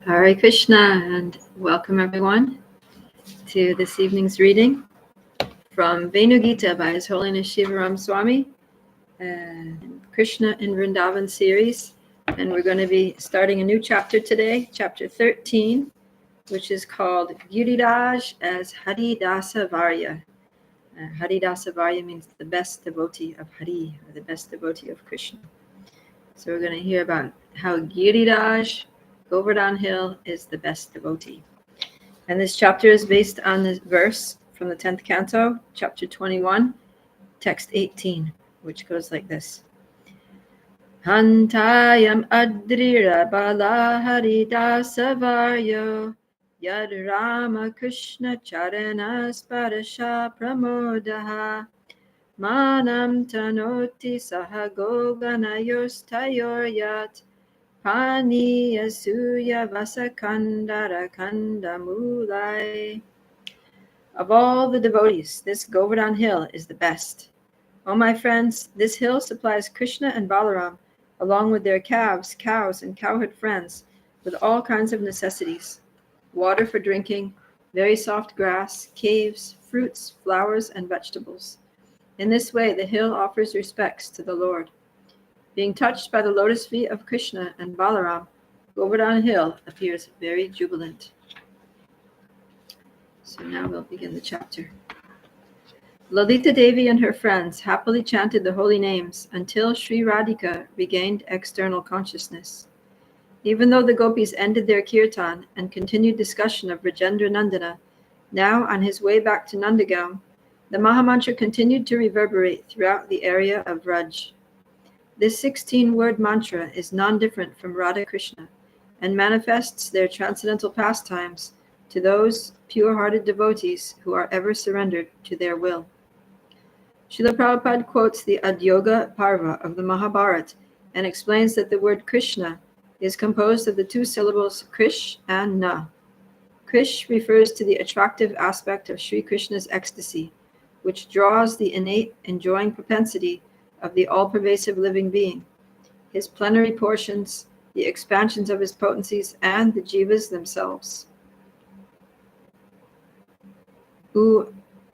Hare Krishna, and welcome everyone to this evening's reading from Venu-gita by His Holiness Sivarama Swami, Krishna in Vrindavan series. And we're going to be starting a new chapter today, chapter 13, which is called Giriraja as Hari-dasa-varya. Hari-dasa-varya means the best devotee of Hari, or the best devotee of Krishna. So we're going to hear about how Giriraja, Govardhan Hill, is the best devotee. And this chapter is based on this verse from the 10th canto, chapter 21, text 18, which goes like this. Hantayam adrira bala Hari-dasa-varyo yad Rama Krishna charana sparasha pramodaha manam tanoti sahago ganayos tayoryat Pani Asuya Vasakandara Kandamulai. Of all the devotees, this Govardhan Hill is the best. Oh, my friends, this hill supplies Krishna and Balaram, along with their calves, cows, and cowherd friends, with all kinds of necessities: water for drinking, very soft grass, caves, fruits, flowers, and vegetables. In this way, the hill offers respects to the Lord. Being touched by the lotus feet of Krishna and Balaram, Govardhan Hill appears very jubilant. So now we'll begin the chapter. Lalita Devi and her friends happily chanted the holy names until Sri Radhika regained external consciousness. Even though the gopis ended their kirtan and continued discussion of Rajendra Nandana, now on his way back to Nandagaon, the Mahamantra continued to reverberate throughout the area of Raj. This 16-word mantra is non-different from Radha Krishna and manifests their transcendental pastimes to those pure-hearted devotees who are ever surrendered to their will. Srila Prabhupada quotes the Adyoga Parva of the Mahabharata and explains that the word Krishna is composed of the two syllables Krish and Na. Krish refers to the attractive aspect of Sri Krishna's ecstasy, which draws the innate enjoying propensity of the all-pervasive living being, his plenary portions, the expansions of his potencies, and the jivas themselves. I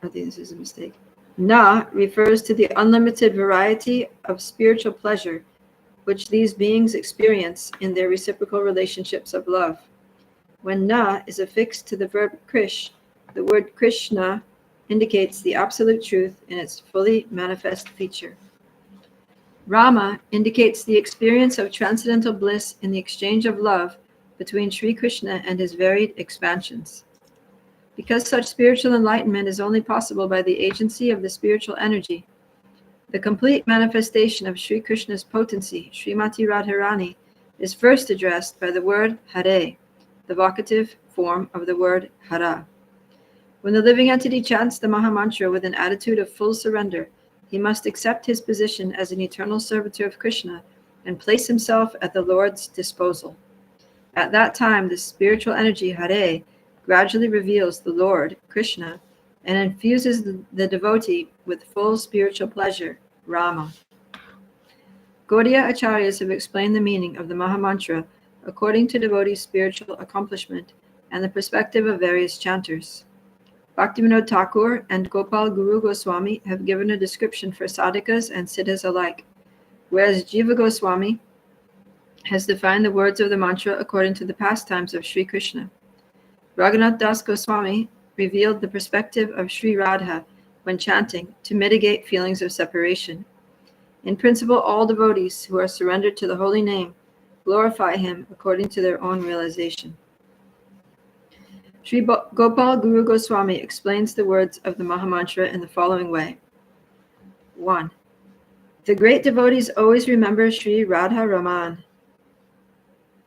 think this is a mistake. Na refers to the unlimited variety of spiritual pleasure which these beings experience in their reciprocal relationships of love. When Na is affixed to the verb Krish, the word Krishna indicates the absolute truth in its fully manifest feature. Rama indicates the experience of transcendental bliss in the exchange of love between Sri Krishna and his varied expansions. Because such spiritual enlightenment is only possible by the agency of the spiritual energy, the complete manifestation of Sri Krishna's potency, Srimati Radharani, is first addressed by the word Hare, the vocative form of the word Hara. When the living entity chants the Mahamantra with an attitude of full surrender, he must accept his position as an eternal servitor of Krishna and place himself at the Lord's disposal. At that time, the spiritual energy Hare gradually reveals the Lord, Krishna, and infuses the devotee with full spiritual pleasure, Rama. Gaudiya Acharyas have explained the meaning of the Mahamantra according to devotees' spiritual accomplishment and the perspective of various chanters. Bhaktivinoda Thakur and Gopal Guru Goswami have given a description for sadhakas and siddhas alike, whereas Jiva Goswami has defined the words of the mantra according to the pastimes of Sri Krishna. Raghunath Das Goswami revealed the perspective of Sri Radha when chanting to mitigate feelings of separation. In principle, all devotees who are surrendered to the holy name glorify him according to their own realization. Sri Gopal Guru Goswami explains the words of the Mahamantra in the following way. 1. The great devotees always remember Sri Radha Raman,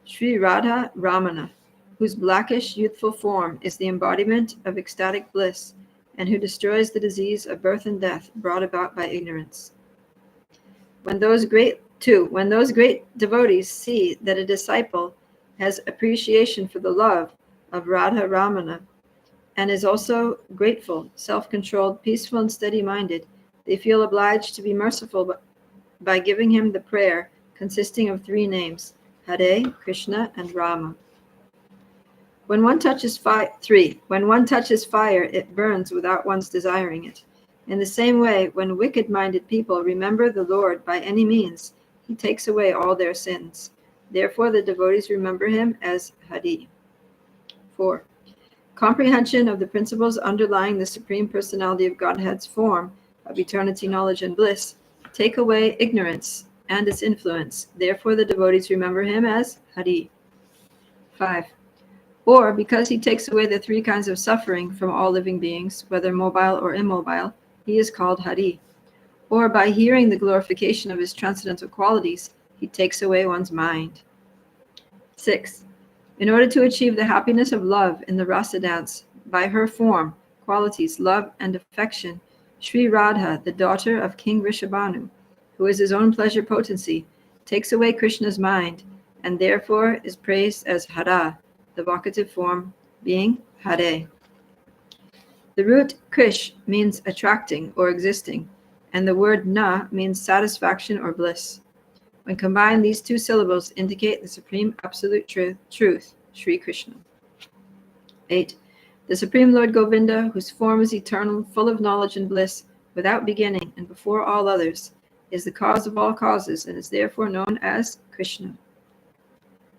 Sri Radha Ramana, whose blackish youthful form is the embodiment of ecstatic bliss and who destroys the disease of birth and death brought about by ignorance. When those great devotees see that a disciple has appreciation for the love of Radha Ramana and is also grateful, self-controlled, peaceful, and steady-minded, they feel obliged to be merciful by giving him the prayer consisting of 3 names, Hare, Krishna, and Rama. When one touches fire, 3. When one touches fire, it burns without one's desiring it. In the same way, when wicked-minded people remember the Lord by any means, he takes away all their sins. Therefore, the devotees remember him as Hari. 4. Comprehension of the principles underlying the Supreme Personality of Godhead's form of eternity, knowledge, and bliss take away ignorance and its influence. Therefore, the devotees remember him as Hari. 5. Or, because he takes away the three kinds of suffering from all living beings, whether mobile or immobile, he is called Hari. Or, by hearing the glorification of his transcendental qualities, he takes away one's mind. 6. In order to achieve the happiness of love in the rasa dance, by her form, qualities, love, and affection, Sri Radha, the daughter of King Rishabhanu, who is his own pleasure potency, takes away Krishna's mind, and therefore is praised as Hara, the vocative form being Hare. The root Krish means attracting or existing, and the word Na means satisfaction or bliss. When combined, these two syllables indicate the supreme absolute truth, Sri Krishna. 8. The Supreme Lord Govinda, whose form is eternal, full of knowledge and bliss, without beginning and before all others, is the cause of all causes and is therefore known as Krishna.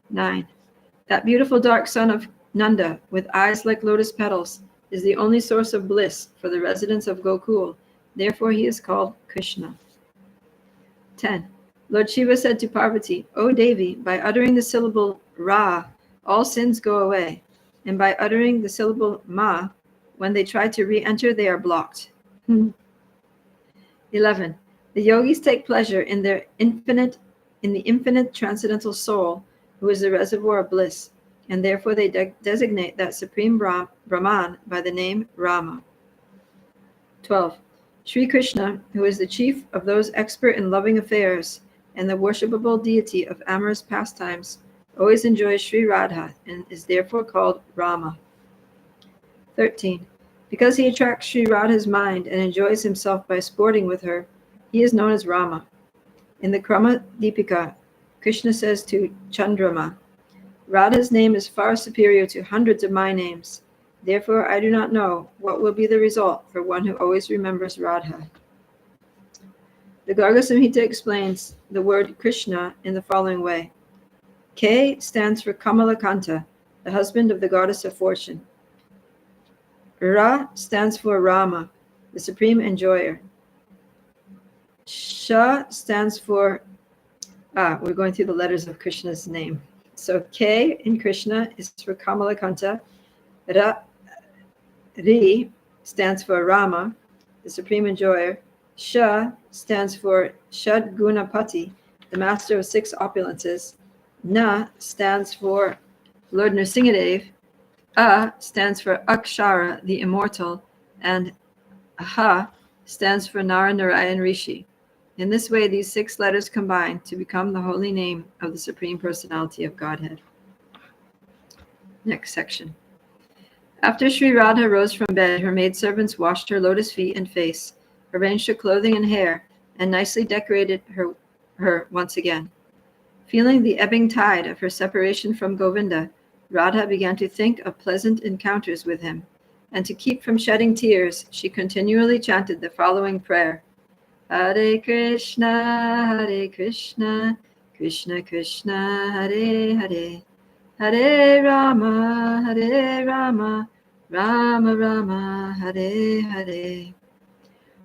9. That beautiful dark son of Nanda, with eyes like lotus petals, is the only source of bliss for the residents of Gokul. Therefore he is called Krishna. 10. Lord Shiva said to Parvati, O Devi, by uttering the syllable Ra, all sins go away, and by uttering the syllable Ma, when they try to re-enter, they are blocked. 11. The yogis take pleasure in the infinite transcendental soul, who is the reservoir of bliss, and therefore they designate that supreme Brahman by the name Rama. 12. Sri Krishna, who is the chief of those expert in loving affairs and the worshipable deity of amorous pastimes, always enjoys Sri Radha and is therefore called Rama. 13. Because he attracts Sri Radha's mind and enjoys himself by sporting with her, he is known as Rama. In the Krama Deepika, Krishna says to Chandrama, Radha's name is far superior to hundreds of my names. Therefore, I do not know what will be the result for one who always remembers Radha. The Garga Samhita explains the word Krishna in the following way. K stands for Kamalakanta, the husband of the goddess of fortune. Ra stands for Rama, the supreme enjoyer. Sha stands for, we're going through the letters of Krishna's name. So K in Krishna is for Kamalakanta. Ri stands for Rama, the supreme enjoyer. Sha stands for Shad Gunapati, the master of 6 opulences. Na stands for Lord Nrsingadev. A stands for Akshara, the immortal. And Ha stands for Narayan Rishi. In this way, these 6 letters combine to become the holy name of the Supreme Personality of Godhead. Next section. After Sri Radha rose from bed, her maidservants washed her lotus feet and face, arranged her clothing and hair, and nicely decorated her once again. Feeling the ebbing tide of her separation from Govinda, Radha began to think of pleasant encounters with him, and to keep from shedding tears, she continually chanted the following prayer. Hare Krishna, Krishna Krishna, Hare Hare, Hare Rama, Rama Rama, Hare Hare.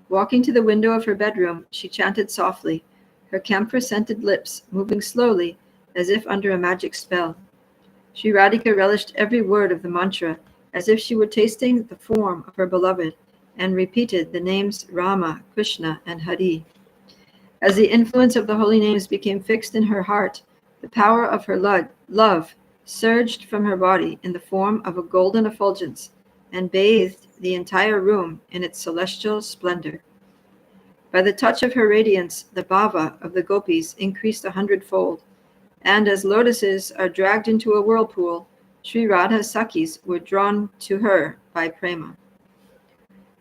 Walking to the window of her bedroom, she chanted softly, her camphor-scented lips moving slowly as if under a magic spell. Sri Radhika relished every word of the mantra as if she were tasting the form of her beloved, and repeated the names Rama, Krishna, and Hari. As the influence of the holy names became fixed in her heart, the power of her love surged from her body in the form of a golden effulgence and bathed the entire room in its celestial splendor. By the touch of her radiance, the bhava of the gopis increased 100-fold, and as lotuses are dragged into a whirlpool, Sri Radha's Sakhis were drawn to her by prema.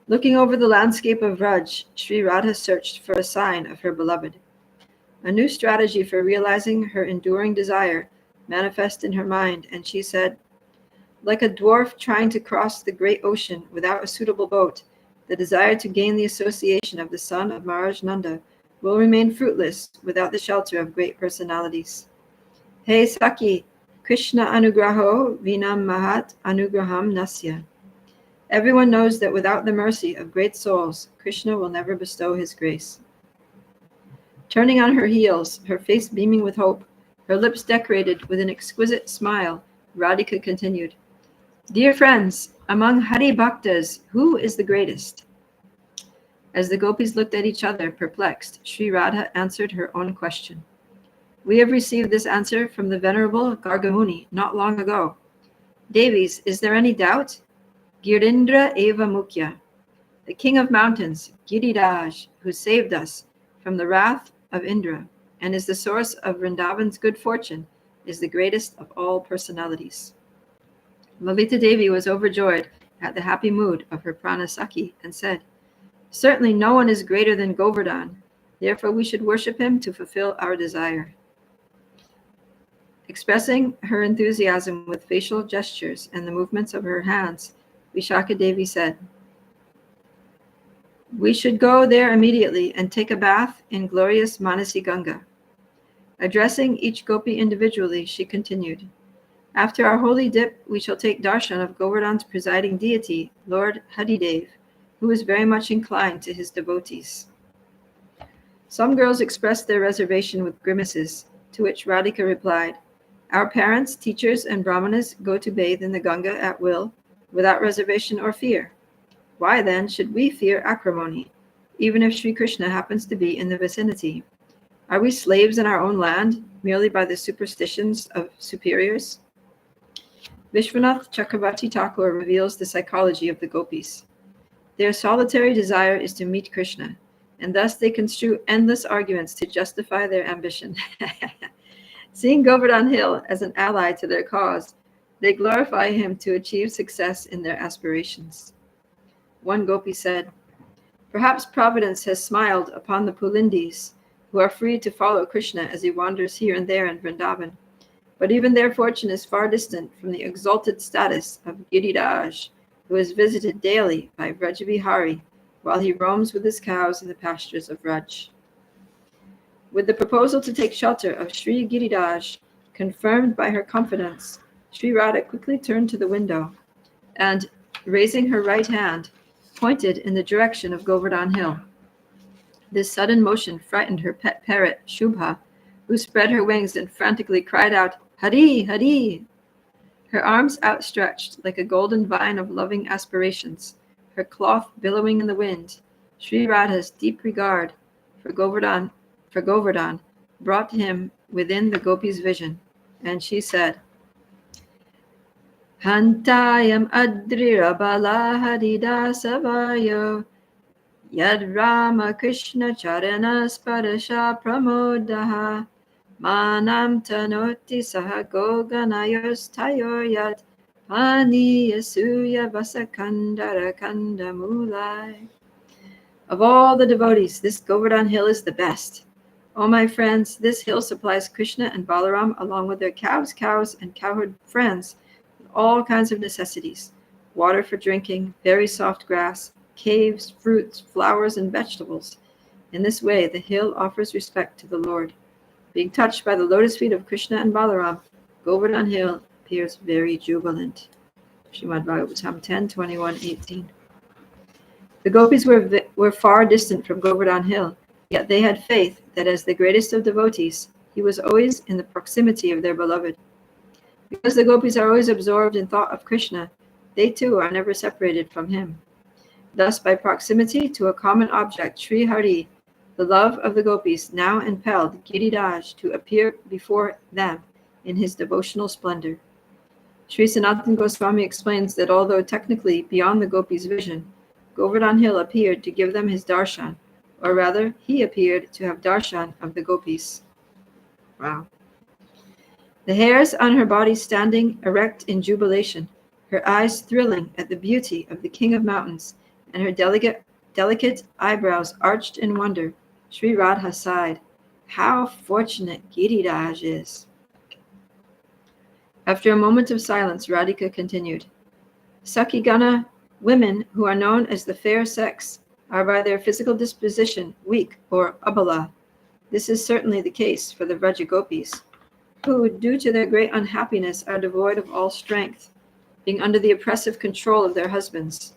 Looking over the landscape of Vraj, Sri Radha searched for a sign of her beloved. A new strategy for realizing her enduring desire manifested in her mind, and she said, Like a dwarf trying to cross the great ocean without a suitable boat, the desire to gain the association of the son of Maharaj Nanda will remain fruitless without the shelter of great personalities. Hey Saki, Krishna anugraho vinam mahat anugraham nasya. Everyone knows that without the mercy of great souls, Krishna will never bestow his grace. Turning on her heels, her face beaming with hope, her lips decorated with an exquisite smile, Radhika continued, Dear friends, among Hari Bhaktas, who is the greatest? As the gopis looked at each other, perplexed, Sri Radha answered her own question. We have received this answer from the Venerable Gargamuni not long ago. Devis, is there any doubt? Girindra eva mukhya, the king of mountains, Giriraj, who saved us from the wrath of Indra and is the source of Vrindavan's good fortune, is the greatest of all personalities. Lalita Devi was overjoyed at the happy mood of her Pranasaki and said, Certainly no one is greater than Govardhan, therefore we should worship him to fulfill our desire. Expressing her enthusiasm with facial gestures and the movements of her hands, Vishaka Devi said, We should go there immediately and take a bath in glorious Manasi Ganga. Addressing each gopi individually, she continued, After our holy dip, we shall take darshan of Govardhan's presiding deity, Lord Haridev, who is very much inclined to his devotees. Some girls expressed their reservation with grimaces, to which Radhika replied, Our parents, teachers, and brahmanas go to bathe in the Ganga at will, without reservation or fear. Why then should we fear acrimony, even if Sri Krishna happens to be in the vicinity? Are we slaves in our own land, merely by the superstitions of superiors? Vishwanath Chakravarti Thakur reveals the psychology of the gopis. Their solitary desire is to meet Krishna, and thus they construe endless arguments to justify their ambition. Seeing Govardhan Hill as an ally to their cause, they glorify him to achieve success in their aspirations. One gopi said, Perhaps Providence has smiled upon the Pulindis, who are free to follow Krishna as he wanders here and there in Vrindavan. But even their fortune is far distant from the exalted status of Giriraj, who is visited daily by Vrajabihari while he roams with his cows in the pastures of Vraj. With the proposal to take shelter of Sri Giriraj confirmed by her confidence, Sri Radha quickly turned to the window and, raising her right hand, pointed in the direction of Govardhan Hill. This sudden motion frightened her pet parrot, Shubha, who spread her wings and frantically cried out, Hari, Hari! Her arms outstretched like a golden vine of loving aspirations, her cloth billowing in the wind, Sri Radha's deep regard for Govardhan brought him within the gopi's vision, and she said, Hantayam adrira bala Hari-dasa-varya Yad Rama Krishna Charana Sparasha Pramodaha Manam Tanoti Saha Goganayos Tayor Yad Pani Yasuya Vasakandara Kandamulai. Of all the devotees, this Govardhan Hill is the best. Oh, my friends, this hill supplies Krishna and Balaram along with their cows, and cowherd friends with all kinds of necessities, water for drinking, very soft grass, caves, fruits, flowers, and vegetables. In this way, the hill offers respect to the Lord. Being touched by the lotus feet of Krishna and Balaram, Govardhan Hill appears very jubilant. Srimad Bhagavatam 10:21-18. The gopis were far distant from Govardhan Hill, yet they had faith that as the greatest of devotees, he was always in the proximity of their beloved. Because the gopis are always absorbed in thought of Krishna, they too are never separated from him. Thus, by proximity to a common object, Sri Hari, the love of the gopis, now impelled Giriraj to appear before them in his devotional splendor. Sri Sanatana Goswami explains that although technically beyond the gopis' vision, Govardhan Hill appeared to give them his darshan, or rather, he appeared to have darshan of the gopis. Wow. The hairs on her body standing erect in jubilation, her eyes thrilling at the beauty of the King of Mountains, and her delicate eyebrows arched in wonder, Sri Radha sighed, How fortunate Giriraj is! After a moment of silence, Radhika continued, Sakigana women who are known as the fair sex are by their physical disposition weak or abala. This is certainly the case for the Vrajagopis, who, due to their great unhappiness, are devoid of all strength, being under the oppressive control of their husbands.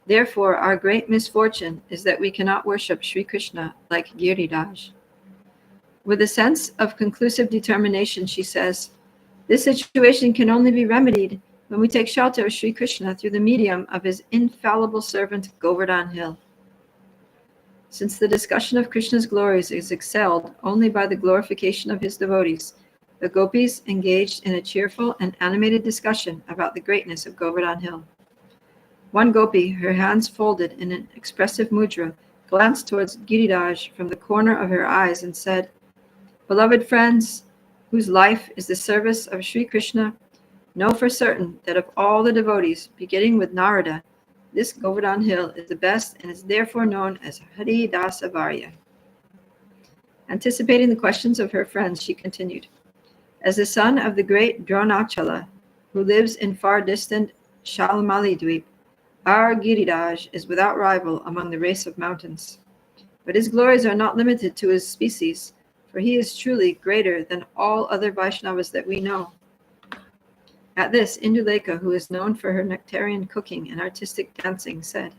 Therefore, our great misfortune is that we cannot worship Sri Krishna like Giriraja. With a sense of conclusive determination, she says, this situation can only be remedied when we take shelter of Sri Krishna through the medium of his infallible servant Govardhan Hill. Since the discussion of Krishna's glories is excelled only by the glorification of his devotees, the gopis engaged in a cheerful and animated discussion about the greatness of Govardhan Hill. One gopi, her hands folded in an expressive mudra, glanced towards Giriraj from the corner of her eyes and said, Beloved friends, whose life is the service of Sri Krishna, know for certain that of all the devotees, beginning with Narada, this Govardhan Hill is the best and is therefore known as Hari-dasa-varya. Anticipating the questions of her friends, she continued, as the son of the great Dronachala, who lives in far distant Shalmali Dweep, our Giriraj is without rival among the race of mountains. But his glories are not limited to his species, for he is truly greater than all other Vaishnavas that we know. At this, Indulekha, who is known for her nectarian cooking and artistic dancing, said,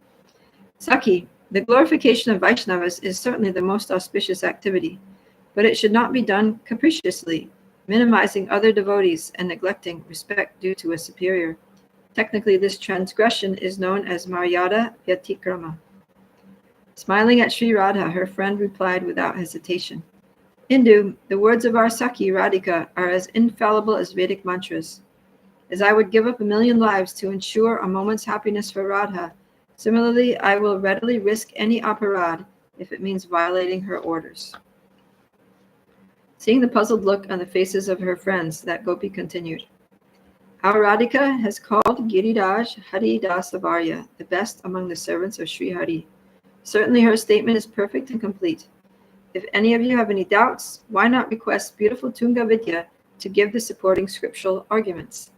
Saki, the glorification of Vaishnavas is certainly the most auspicious activity, but it should not be done capriciously, minimizing other devotees and neglecting respect due to a superior. Technically, this transgression is known as Maryada Vyatikrama. Smiling at Sri Radha, her friend replied without hesitation, Indu, the words of our Saki Radhika are as infallible as Vedic mantras. As I would give up 1,000,000 lives to ensure a moment's happiness for Radha, similarly, I will readily risk any aparad if it means violating her orders. Seeing the puzzled look on the faces of her friends, that gopi continued, Our Radhika has called Giriraj Hari-dasa-varya, the best among the servants of Sri Hari. Certainly her statement is perfect and complete. If any of you have any doubts, why not request beautiful Tunga-vidya to give the supporting scriptural arguments?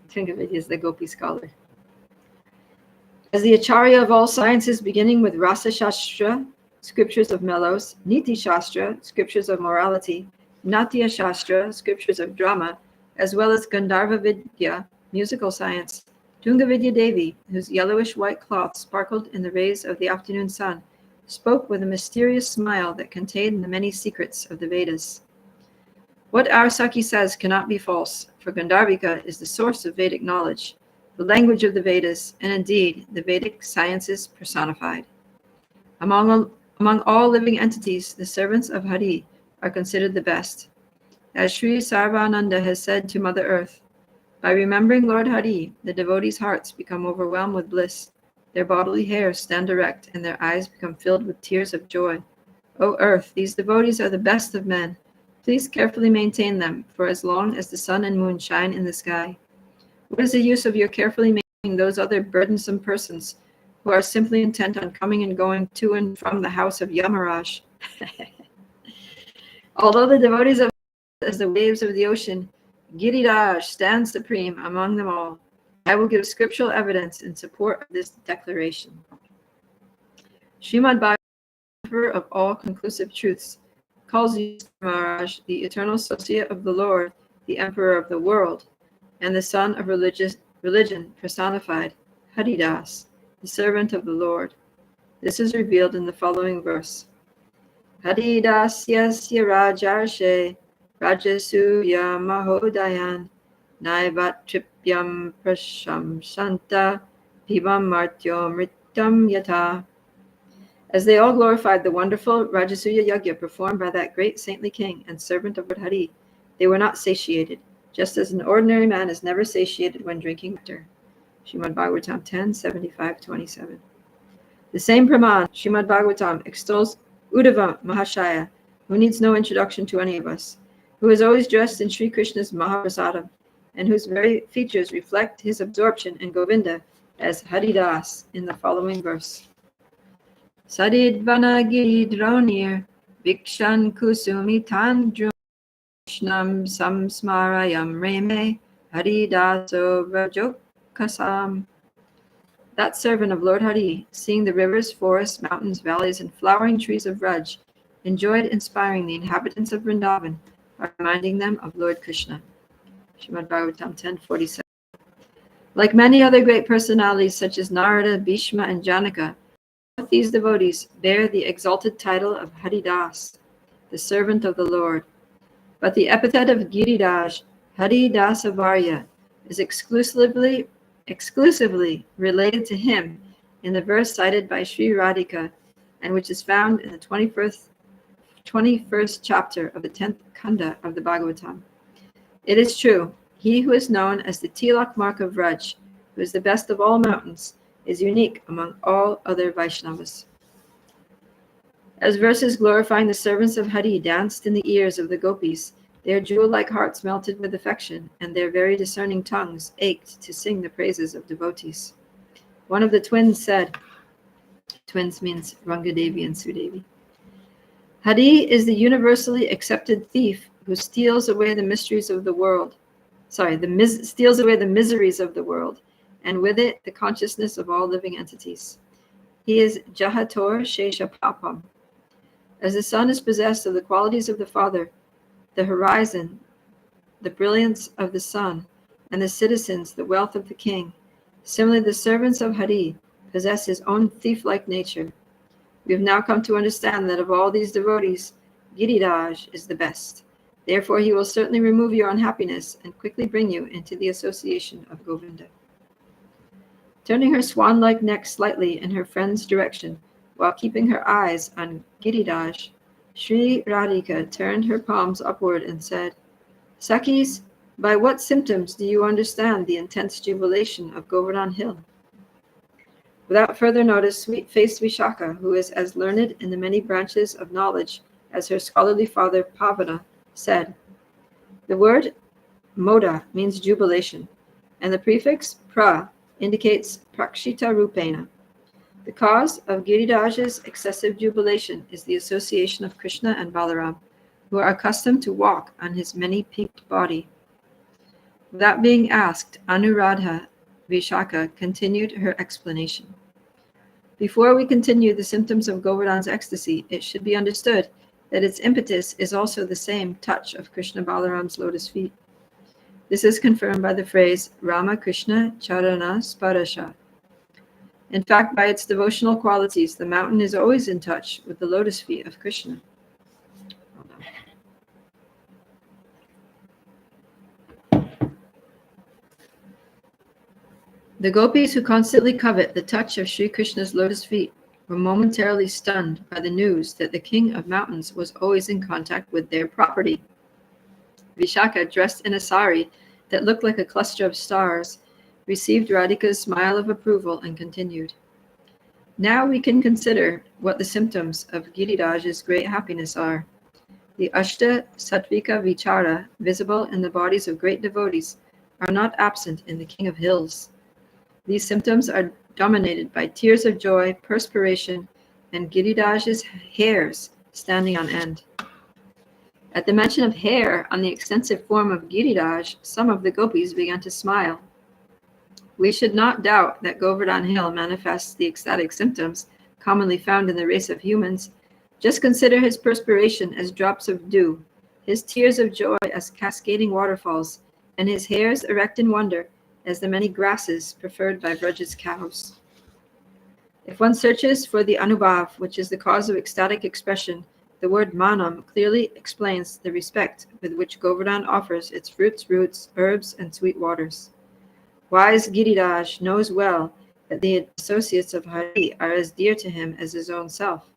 Tunga-vidya is the gopi scholar. As the acharya of all sciences, beginning with Rasa Shastra, scriptures of mellows, Niti Shastra, scriptures of morality, Natya Shastra, scriptures of drama, as well as Gandharva Vidya, musical science, Tunga-vidya Devi, whose yellowish-white cloth sparkled in the rays of the afternoon sun, spoke with a mysterious smile that contained the many secrets of the Vedas. What our Saki says cannot be false, for Gandharvika is the source of Vedic knowledge, the language of the Vedas, and indeed the Vedic sciences personified. Among all living entities, the servants of Hari are considered the best. As Sri Sarvananda has said to Mother Earth, by remembering Lord Hari, the devotees' hearts become overwhelmed with bliss. Their bodily hairs stand erect, and their eyes become filled with tears of joy. O Earth, these devotees are the best of men. Please carefully maintain them for as long as the sun and moon shine in the sky. What is the use of your carefully maintaining those other burdensome persons who are simply intent on coming and going to and from the house of Yamaraj? Although the devotees of as the waves of the ocean, Giriraj stands supreme among them all. I will give scriptural evidence in support of this declaration. Srimad Bhagavatam, Emperor of all conclusive truths, calls you, Maharaj, the eternal associate of the Lord, the Emperor of the world, and the Son of religion personified, Haridas, the servant of the Lord. This is revealed in the following verse. Haridasyasya rajarshe rajasuya mahodayan naivatripyam prashamsanta pivam martyo mritam yata. As they all glorified the wonderful Rajasuya Yajna performed by that great saintly king and servant of Lord Hari, they were not satiated, just as an ordinary man is never satiated when drinking nectar. Srimad Bhagavatam 10:75-27. The same Praman, Srimad Bhagavatam, extols Uddhava Mahashaya, who needs no introduction to any of us, who is always dressed in Sri Krishna's Mahaprasadam, and whose very features reflect his absorption in Govinda as Haridas in the following verse. Sadidvana giridronir vikshan kusumi tandrum Krishnam samsmarayam reme Hari-dasa-varya. That servant of Lord Hari, seeing the rivers, forests, mountains, valleys, and flowering trees of Raj, enjoyed inspiring the inhabitants of Vrindavan by reminding them of Lord Krishna. Srimad Bhagavatam 10:47. Like many other great personalities such as Narada, Bhishma, and Janaka, both these devotees bear the exalted title of Hari-das, the servant of the Lord. But the epithet of Giriraj, Hari-dasa-varya, is exclusively related to him in the verse cited by Sri Radhika, and which is found in the 21st chapter of the 10th Kanda of the Bhagavatam. It is true, he who is known as the Tilak mark of Raj, who is the best of all mountains, is unique among all other Vaishnavas. As verses glorifying the servants of Hari danced in the ears of the gopis, their jewel-like hearts melted with affection, and their very discerning tongues ached to sing the praises of devotees. One of the twins said, twins means Rangadevi and Sudevi, Hari is the universally accepted thief who steals away the mysteries of the world. Steals away the miseries of the world, and with it the consciousness of all living entities. He is Jahator Shesha Papam. As the sun is possessed of the qualities of the Father, the horizon, the brilliance of the sun, and the citizens, the wealth of the king, similarly the servants of Hari possess his own thief-like nature. We have now come to understand that of all these devotees, Giriraj is the best. Therefore, he will certainly remove your unhappiness and quickly bring you into the association of Govinda. Turning her swan-like neck slightly in her friend's direction, while keeping her eyes on Giriraj, Sri Radhika turned her palms upward and said, Sakhis, by what symptoms do you understand the intense jubilation of Govardhan Hill? Without further notice, sweet-faced Vishaka, who is as learned in the many branches of knowledge as her scholarly father Pavana, said, the word moda means jubilation, and the prefix pra indicates prakshita rupena. The cause of Giriraj's excessive jubilation is the association of Krishna and Balaram, who are accustomed to walk on his many-peaked body. Without being asked, Anuradha Vishaka continued her explanation. Before we continue the symptoms of Govardhan's ecstasy, it should be understood that its impetus is also the same touch of Krishna Balaram's lotus feet. This is confirmed by the phrase Rama Krishna Charana Sparasha. In fact, by its devotional qualities, the mountain is always in touch with the lotus feet of Krishna. The gopis who constantly covet the touch of Sri Krishna's lotus feet were momentarily stunned by the news that the king of mountains was always in contact with their property. Vishaka, dressed in a sari that looked like a cluster of stars, received Radhika's smile of approval and continued. Now we can consider what the symptoms of Giriraj's great happiness are. The Ashta Sattvika Vichara, visible in the bodies of great devotees, are not absent in the King of Hills. These symptoms are dominated by tears of joy, perspiration, and Giriraj's hairs standing on end. At the mention of hair on the extensive form of Giriraj, some of the gopis began to smile. We should not doubt that Govardhan Hill manifests the ecstatic symptoms commonly found in the race of humans. Just consider his perspiration as drops of dew, his tears of joy as cascading waterfalls, and his hairs erect in wonder as the many grasses preferred by Vraja's cows. If one searches for the Anubhav, which is the cause of ecstatic expression, the word manam clearly explains the respect with which Govardhan offers its fruits, roots, herbs, and sweet waters. Wise Giriraj knows well that the associates of Hari are as dear to him as his own self,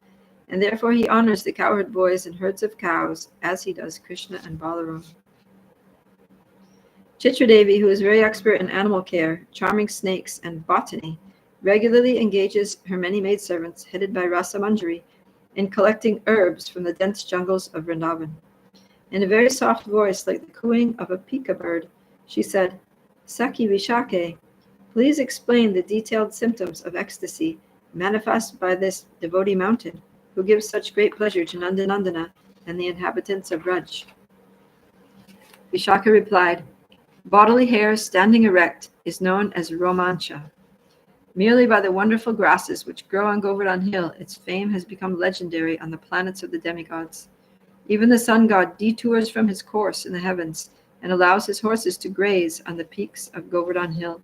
and therefore he honors the cowherd boys and herds of cows as he does Krishna and Balaram. Chitradevi, who is very expert in animal care, charming snakes, and botany, regularly engages her many maidservants, headed by Rasa Manjari, in collecting herbs from the dense jungles of Vrindavan. In a very soft voice, like the cooing of a pika bird, she said, Sakhi Vishake, please explain the detailed symptoms of ecstasy manifest by this devotee mountain, who gives such great pleasure to Nandanandana and the inhabitants of Raj. Vishaka replied, bodily hair standing erect is known as romancha. Merely by the wonderful grasses which grow on Govardhan Hill, its fame has become legendary on the planets of the demigods. Even the sun god detours from his course in the heavens and allows his horses to graze on the peaks of Govardhan Hill.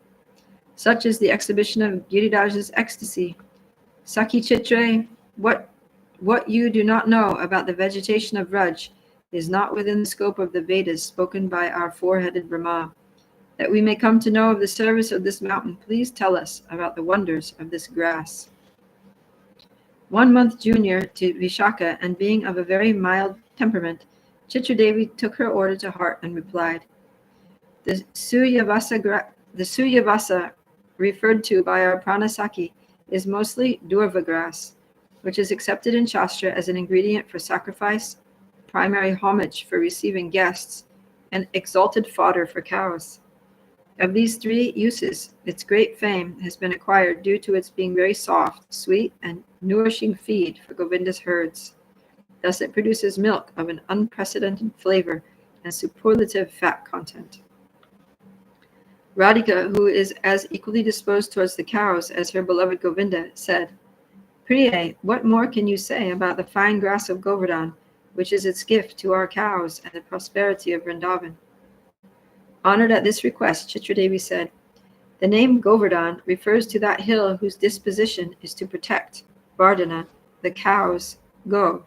Such is the exhibition of Giriraja's ecstasy. Saki Chitre, what you do not know about the vegetation of Raj is not within the scope of the Vedas spoken by our four-headed Brahma. That we may come to know of the service of this mountain, please tell us about the wonders of this grass. 1 month junior to Vishaka and being of a very mild temperament, Chitradevi took her order to heart and replied, The Suryavasa referred to by our Pranasaki is mostly durva grass, which is accepted in Shastra as an ingredient for sacrifice, primary homage for receiving guests, and exalted fodder for cows. Of these three uses, its great fame has been acquired due to its being very soft, sweet, and nourishing feed for Govinda's herds. Thus it produces milk of an unprecedented flavor and superlative fat content. Radhika, who is as equally disposed towards the cows as her beloved Govinda, said, Priye, what more can you say about the fine grass of Govardhan, which is its gift to our cows and the prosperity of Vrindavan? Honored at this request, Chitradevi said, The name Govardhan refers to that hill whose disposition is to protect, Vardhana, the cows, go.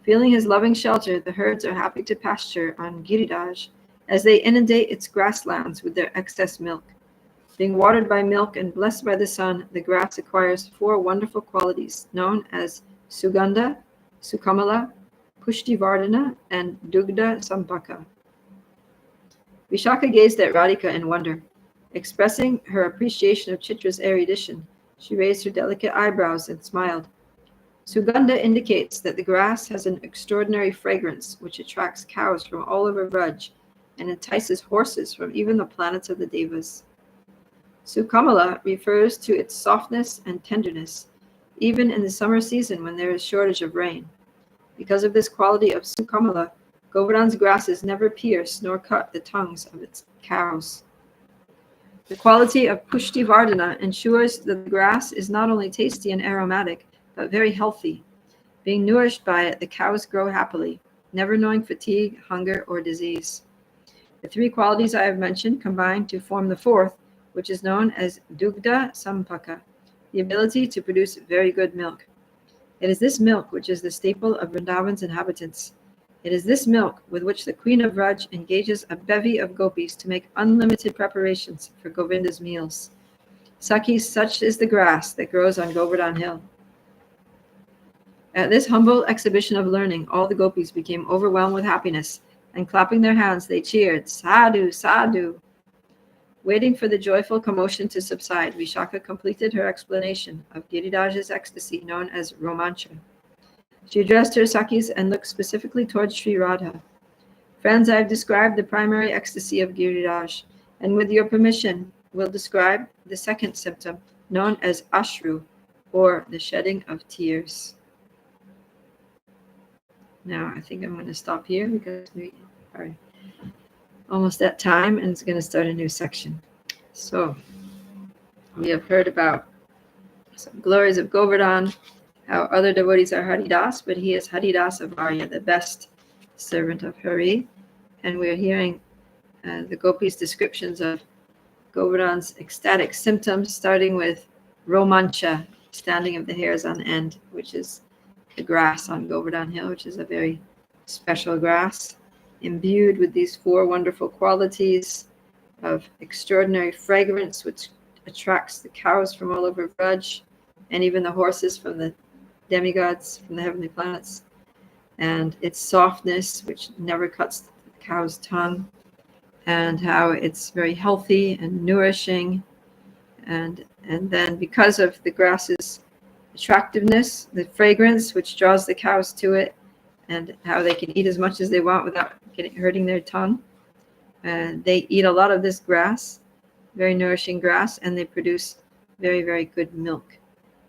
Feeling his loving shelter, the herds are happy to pasture on Giriraj, as they inundate its grasslands with their excess milk. Being watered by milk and blessed by the sun, the grass acquires 4 wonderful qualities known as Sugandha, Sukamala, Pushtivardhana, and Dugdha Sampaka. Vishaka gazed at Radhika in wonder. Expressing her appreciation of Chitra's erudition, she raised her delicate eyebrows and smiled. Sugandha indicates that the grass has an extraordinary fragrance which attracts cows from all over Vraj and entices horses from even the planets of the Devas. Sukamala refers to its softness and tenderness, even in the summer season when there is shortage of rain. Because of this quality of Sukamala, Govardhan's grasses never pierce nor cut the tongues of its cows. The quality of Pushtivardhana ensures that the grass is not only tasty and aromatic, but very healthy. Being nourished by it, the cows grow happily, never knowing fatigue, hunger, or disease. The 3 qualities I have mentioned combine to form the 4th, which is known as Dugdha Sampaka, the ability to produce very good milk. It is this milk which is the staple of Vrindavan's inhabitants. It is this milk with which the Queen of Vraj engages a bevy of gopis to make unlimited preparations for Govinda's meals. Sakis, such is the grass that grows on Govardhan Hill. At this humble exhibition of learning, all the gopis became overwhelmed with happiness, and clapping their hands, they cheered, Sadhu, Sadhu. Waiting for the joyful commotion to subside, Vishaka completed her explanation of Giriraja's ecstasy known as romancha. She addressed her Sakis and looked specifically towards Sri Radha. Friends, I have described the primary ecstasy of Giriraj, and with your permission, will describe the second symptom, known as ashru, or the shedding of tears. Now, I think I'm going to stop here because we are almost at time and it's going to start a new section. So, we have heard about some glories of Govardhan, how other devotees are Hari-das, but he is Hari-dasa-varya, the best servant of Hari. And we're hearing the gopis' descriptions of Govardhan's ecstatic symptoms, starting with romancha, standing of the hairs on end, which is the grass on Govardhan Hill, which is a very special grass, imbued with these 4 wonderful qualities of extraordinary fragrance, which attracts the cows from all over Vraj, and even the horses from the demigods, from the heavenly planets, and its softness, which never cuts the cow's tongue, and how it's very healthy and nourishing, and then because of the grass's attractiveness, the fragrance which draws the cows to it, and how they can eat as much as they want without hurting their tongue. They eat a lot of this grass, very nourishing grass, and they produce very, very good milk,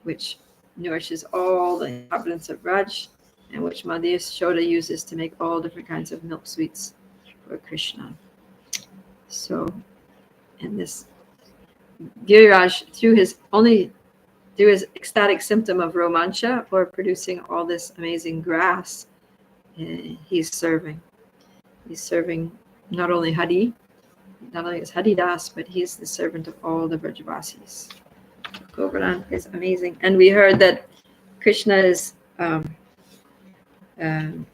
which nourishes all the inhabitants of Raj, and which Madhya Shoda uses to make all different kinds of milk sweets for Krishna. So, and this Giriraj, through his ecstatic symptom of romancha, or producing all this amazing grass, he's serving. He's serving not only Hari, not only is Hari-das, but he's the servant of all the Brajavasis. Govardhan is amazing. And we heard that Krishna is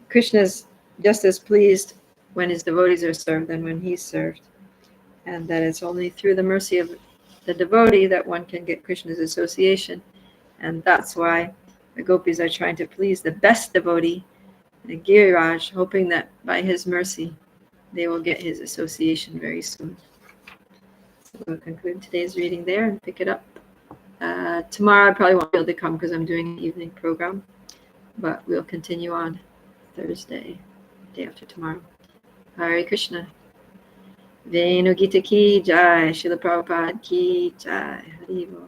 Krishna's just as pleased when his devotees are served than when he's served. And that it's only through the mercy of the devotee that one can get Krishna's association. And that's why the gopis are trying to please the best devotee, the Giriraj, hoping that by his mercy they will get his association very soon. So we'll conclude today's reading there and pick it up. Tomorrow I probably won't be able to come because I'm doing an evening program, but we'll continue on Thursday, day after tomorrow. Hare Krishna. Venu-gita ki jai, Srila Prabhupada ki jai. Hari Bol.